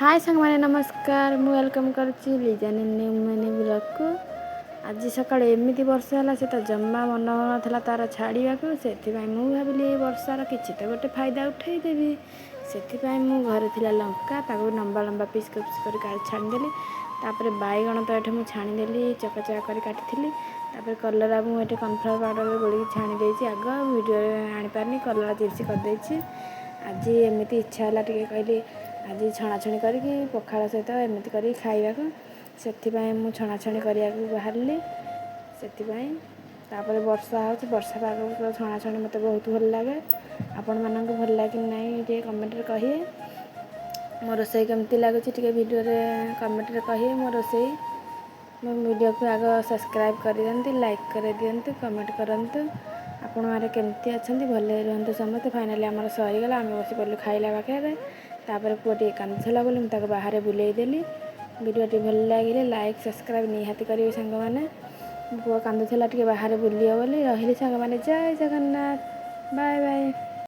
हाय संग मैंने नमस्कार मु वेलकम करची लिजालिन मिनिवॉग को। आज सकाଳେ एमती वर्षा है से तो जमा मन होना तार छाड़ा को से भाविली वर्षार किसी तो गोटे फायदा उठेदेवी से घरे थी लंका लंबा लंबा पिस पिस कर छाणीदेली। तापर बैगण तो ये मुझे छाणीदेली चकचका कर काटी। कलरा मुझे कॉर्नफ्लावर पाउडर गोल छाणी आग वीडियो आनीपारनी कलरा चिप्स करदे। आज एमती इच्छा है टे कहली आज छणाछणी करके पखाड़ सहित एमती कर खाइबा से छणाछणी करने बाहरी से वर्षा वर्षा पाग छणाछणी मत बहुत भल लगे। आपण मानक भल लगे नहीं टे कमेंट कहिए मो रोसई केमती लगुच वीडियो कमेंट कहिए। मो रोसई मो वीडियो को आग सब्सक्राइब कर दिंतु लाइक कर दिंतु कमेंट करंतु। आपण मारे केमती अच्छा भले रुहतु समस्त। फाइनाली आम सरीगला आम बस पड़ू खाइला पाखे तापर पुआ टे कांदुला बोली मुझे बाहर बुलेदेली। वीडियो भल लगे लाइक सब्सक्राइब निहाती करेंगे सांग मैंने। पुआ कांदुला टे बाहर बुलियो बोली रही सांग मैंने। जय जगन्नाथ बाय बाय।